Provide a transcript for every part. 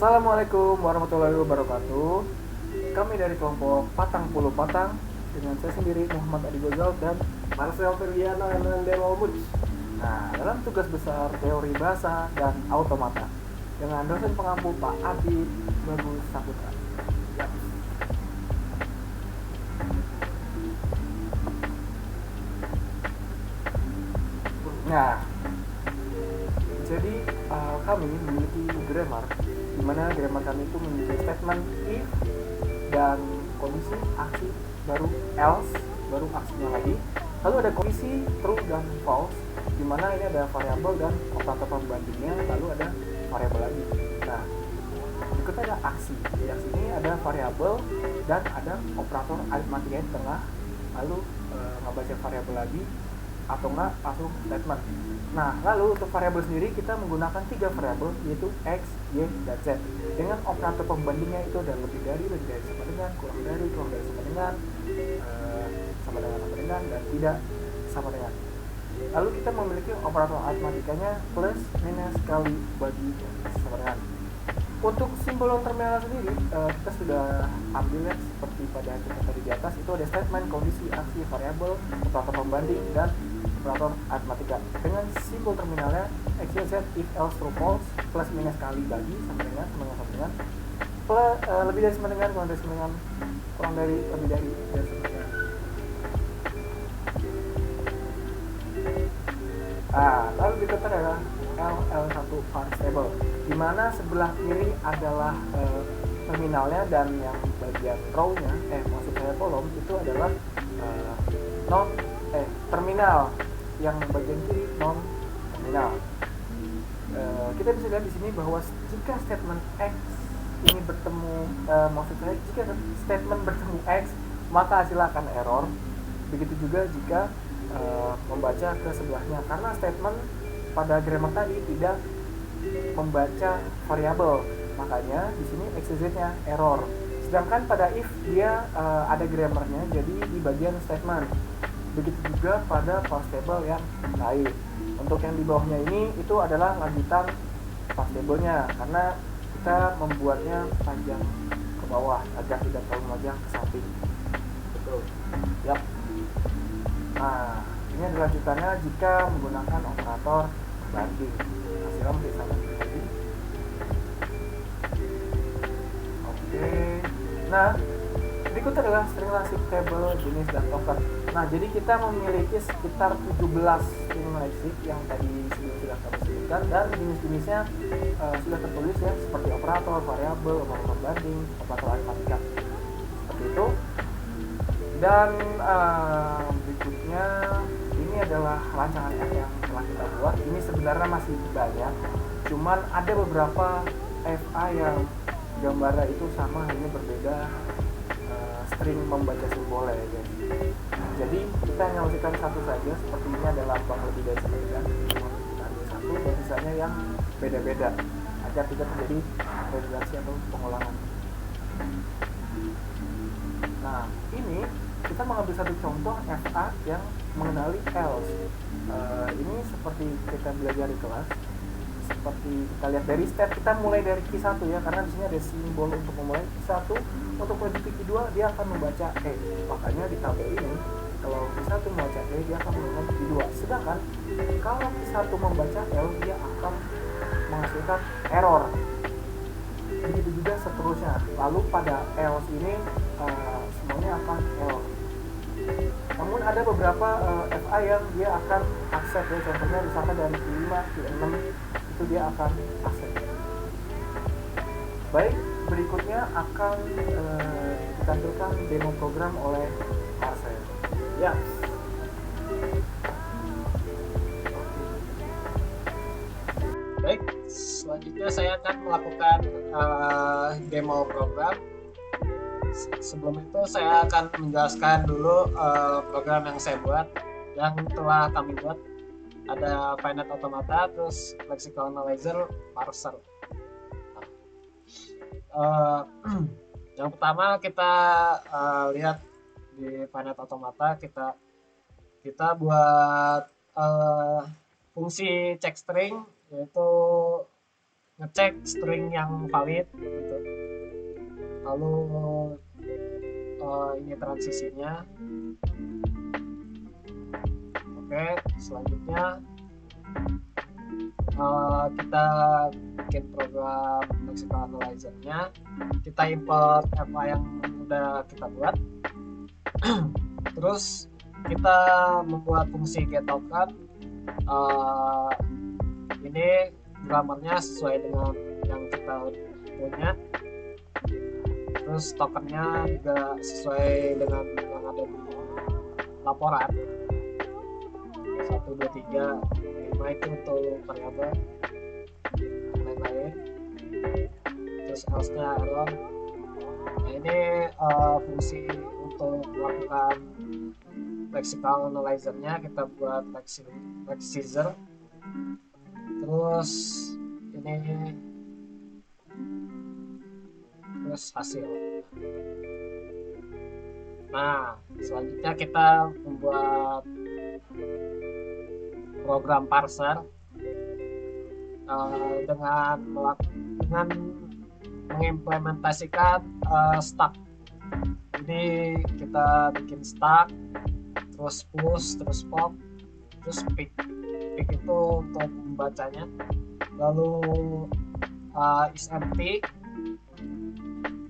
Assalamualaikum warahmatullahi wabarakatuh. Kami dari kelompok Patang Puluh Patang dengan saya sendiri Muhammad Adi Gozal dan Marcel Ferdiana dan Dewa Muj. dalam tugas besar teori bahasa dan automata dengan dosen pengampu Pak Adi Bagus Saputra. Ya. Nah, jadi kami memiliki grammar di mana grammar kami itu memiliki statement if dan kondisi aksi baru else baru aksinya lagi, lalu ada kondisi true dan false di mana ini ada variabel dan operator pembandingnya, lalu ada variabel lagi. Nah, berikutnya ada aksi. Di aksi ini ada variabel dan ada operator aritmatika di tengah, lalu ngebaca variabel lagi atau enggak langsung statement. Nah, lalu untuk variabel sendiri kita menggunakan 3 variabel yaitu x, y, dan z. Dengan operator pembandingnya itu ada lebih dari sama dengan, kurang dari sama dengan, sama dengan, dan tidak sama dengan. Lalu kita memiliki operator aritmatikanya plus, minus, kali, bagi, sama dengan. Untuk simbol terminal sendiri kita sudah ambil ya seperti pada contoh tadi di atas, itu ada statement, kondisi, aksi, variabel, operator pembanding, dan operator aritmatika. Dengan simbol terminalnya x, y, z, if, else, true, false, plus, minus, kali, bagi, sama dengan, plus, lebih dari sama dengan, kurang dari sama dengan, kurang dari, lebih dari, dan sama dengan. Lalu berikutnya adalah L1 parse table, di mana sebelah kiri adalah terminalnya dan yang bagian row-nya, maksud saya kolom itu adalah terminal, yang bagian kiri non terminal. Kita bisa lihat di sini bahwa jika statement X ini bertemu, maksud saya jika statement bertemu X maka hasilnya akan error. Begitu juga jika membaca ke sebelahnya, karena statement pada grammar tadi tidak membaca variabel, makanya di sini x z-nya error. Sedangkan pada if dia ada grammarnya, jadi di bagian statement. Begitu juga pada parse table yang lain. Untuk yang di bawahnya ini itu adalah lanjutan parse table-nya, karena kita membuatnya panjang ke bawah agar tidak terlalu panjang ke samping. Betul. Yap. Nah, ini adalah lanjutannya jika menggunakan operator banding. Hasilnya menjadi sama lagi. Oke. Nah, berikut adalah string lexic, table, jenis, dan token. Nah, jadi kita memiliki sekitar 17 string lexic yang tadi sudah kami sebutkan, dan jenis-jenisnya sudah tertulis ya, seperti operator, variabel, operator banding, operator aritmatika. Seperti itu. Dan berikutnya ini adalah rancangan F yang telah kita buat. Ini sebenarnya masih banyak, cuman ada beberapa FA yang gambarnya itu sama, hanya berbeda string membaca simbolnya ya guys. Jadi kita hanya masukkan satu saja, seperti ini ada lambang lebih dari sekian, kita ambil satu dan sisanya yang beda-beda agar tidak terjadi redundansi atau pengulangan. Nah, ini kita mengambil satu contoh FA yang mengenali else. Ini seperti kita belajar di kelas, seperti kita lihat dari step, kita mulai dari Q1 ya, karena di sini ada simbol untuk memulai Q1. Untuk menuju ke Q2 dia akan membaca E, makanya di tabel ini kalau Q1 membaca E dia akan membaca Q2. Sedangkan kalau Q1 membaca L dia akan menghasilkan error. Begitu juga seterusnya. Lalu pada else ini semuanya akan error. Namun ada beberapa FA yang dia akan accept ya, contohnya misalkan dari Q5 Q6 itu dia akan accept. Baik, berikutnya akan ditampilkan demo program oleh Marcel. Ya. Baik, selanjutnya saya akan melakukan demo program. Sebelum itu saya akan menjelaskan dulu program yang saya buat, yang telah kami buat. Ada finite automata, terus lexical analyzer, parser. Yang pertama kita lihat di finite automata, kita buat fungsi check string, yaitu ngecek string yang valid gitu. Lalu ini transisinya. Oke, selanjutnya kita bikin program lexical analyzer-nya. Kita import FA yang udah kita buat. Terus kita membuat fungsi getToken. Ini grammarnya sesuai dengan yang kita punya. Terus tokennya juga sesuai dengan yang ada di laporan. 1, 2, 3, 5 itu untuk variabel, lain-lain. Terus else-nya error. Nah, ini fungsi untuk melakukan lexical analyzer-nya kita buat lexiczer. Terus ini terus hasil. Nah, selanjutnya kita membuat program parser dengan mengimplementasikan stack. Jadi kita bikin stack, terus push, terus pop, terus pick. Pick itu untuk membacanya. Lalu is empty.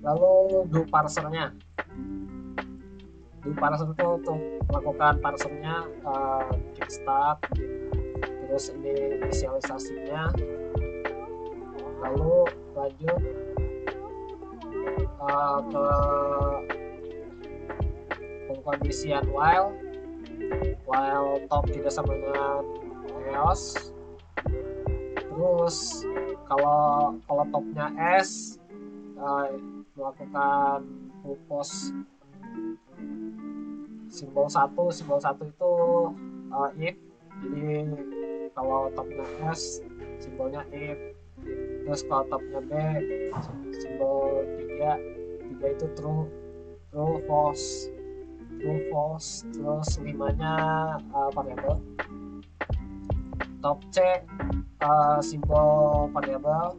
Lalu do parsernya. Do parser itu untuk melakukan parsernya, bikin stack, terus ini inisialisasinya, lalu lanjut ke pengkondisian while top tidak sama dengan EOS. Terus kalau topnya S, melakukan full post simbol 1 itu if. Jadi kalau topnya S simbolnya if. Terus kalau topnya B simbol 3 itu true false. Terus 5-nya variabel. Top C simbol variabel.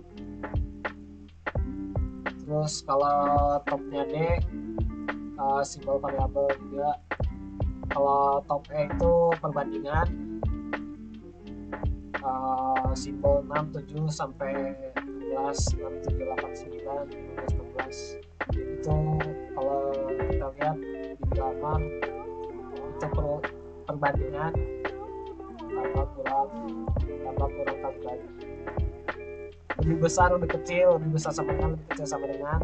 Terus kalau topnya D simbol variabel juga. Kalau top E itu perbandingan, simbol 6, 7 sampai 16, 6, 7, 8, 9, 15, 16. Itu kalau kita lihat di gambar itu perbandingan tambah kurang kali bagi. Lebih besar lebih kecil, lebih besar sama dengan, lebih kecil sama dengan,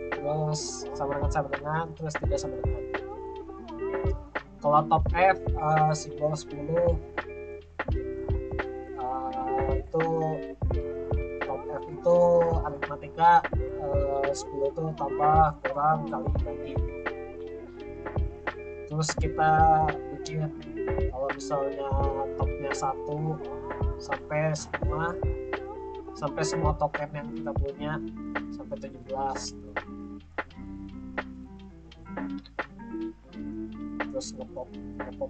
terus sama dengan, terus tidak sama dengan. Kalau top F simbol 10 itu top F itu aritmatika, 10 itu tambah kurang kali bagi. Terus kita bikin kalau misalnya topnya 1 sampai semua token yang kita punya sampai 17 tuh. Terus ngepop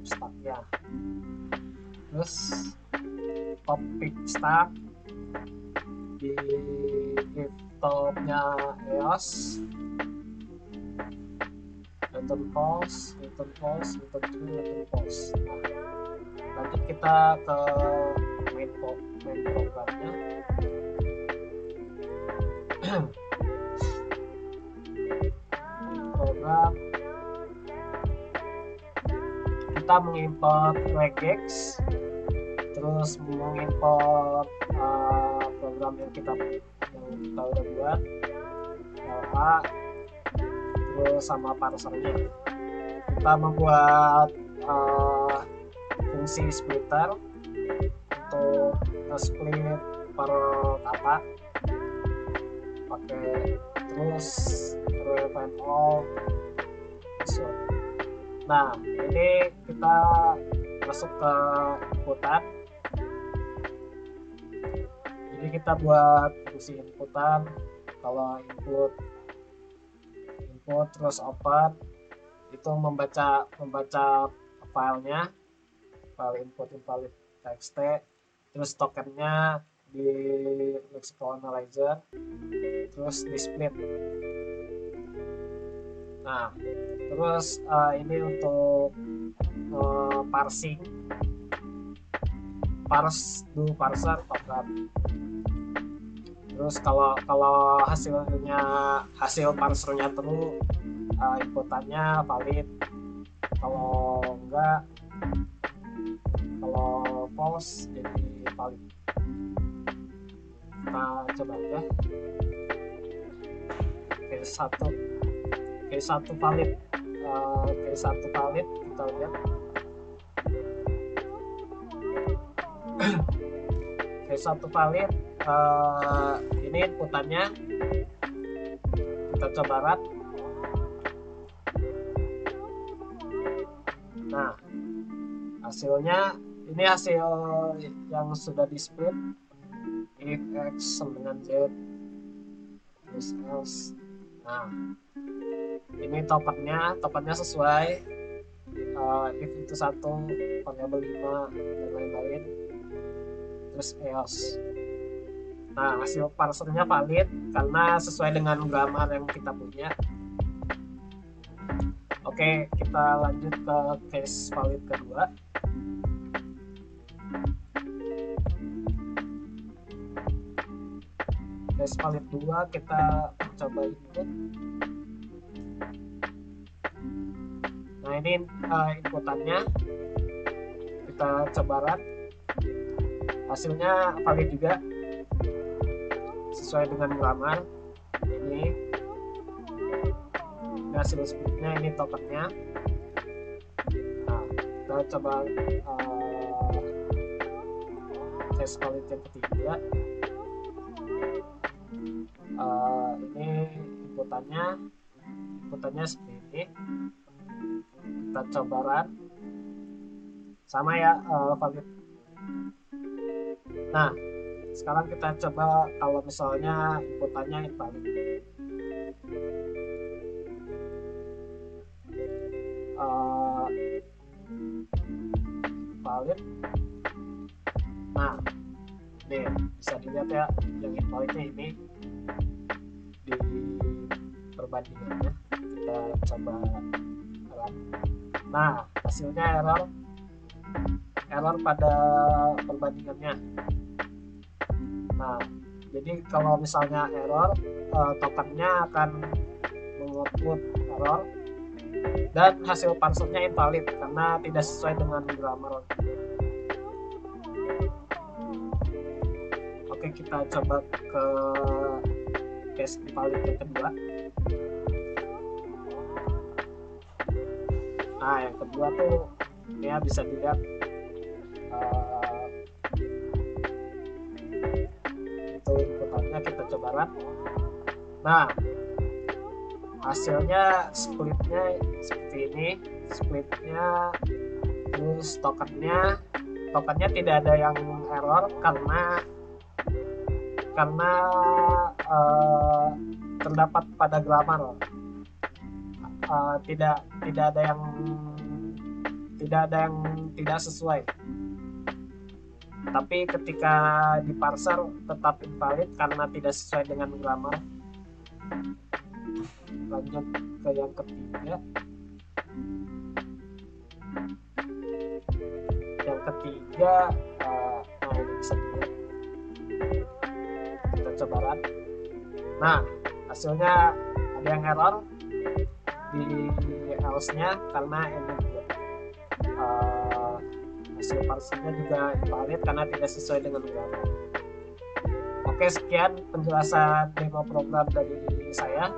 stacknya. Terus top pick stack di if topnya EOS, return false, return true. Nah, lanjut kita ke main programnya. Program kita mengimport regex, terus mengimport program yang kita udah buat, LA, terus sama parsernya. Kita membuat fungsi splitter untuk nge-split per kata pakai terus find all. Nah, ini kita masuk ke inputan. Jadi kita buat fungsi inputan. Kalau input terus open itu membaca filenya, file input invalid txt, terus tokennya di lexical analyzer, terus di split. Nah, terus ini untuk parsing, parser program. Terus kalau hasil parsernya true, inputannya valid. Kalau enggak, kalau false jadi valid. Kita coba aja. Case 1 valid. Case 1 valid, kita lihat. Case 1 valid, ini inputannya kita coba run. Nah, hasilnya ini hasil yang sudah di split, if x sama dengan z plus else. Nah, ini tokennya sesuai, if itu 1, variabel 5 dan lain-lain, terus EOS. Nah, hasil parsernya valid karena sesuai dengan grammar yang kita punya. Oke, kita lanjut ke case valid kedua. Case valid 2 kita coba input. Nah, ini inputannya kita coba run. Hasilnya valid juga, sesuai dengan grammar. Ini hasil splitnya, ini tokennya. Nah, kita coba case valid yang ketiga. Ini inputannya seperti ini. Kita coba run, sama ya, valid. Nah, sekarang kita coba kalau misalnya inputannya invalid. Valid. Nah, ini bisa dilihat ya, yang invalidnya ini di perbandingannya. Kita coba run. Nah, hasilnya error pada perbandingannya. Nah, jadi kalau misalnya error, tokennya akan mengoutput error dan hasil parsernya invalid karena tidak sesuai dengan grammar. Oke, kita coba ke case invalid yang kedua. Nah, yang kedua tuh ya bisa dilihat, itu inputannya, kita coba run. Nah, hasilnya splitnya seperti ini, splitnya, terus tokennya tidak ada yang error karena terdapat pada grammar. Tidak ada yang tidak sesuai. Tapi ketika di parser tetap invalid karena tidak sesuai dengan grammar. Lanjut ke yang ketiga. Yang ketiga, nah ini bisa dilihat. Kita coba run. Nah, hasilnya ada yang error di else-nya karena ini hasil parsernya juga invalid karena tidak sesuai dengan grammar. Oke, sekian penjelasan demo program dari saya.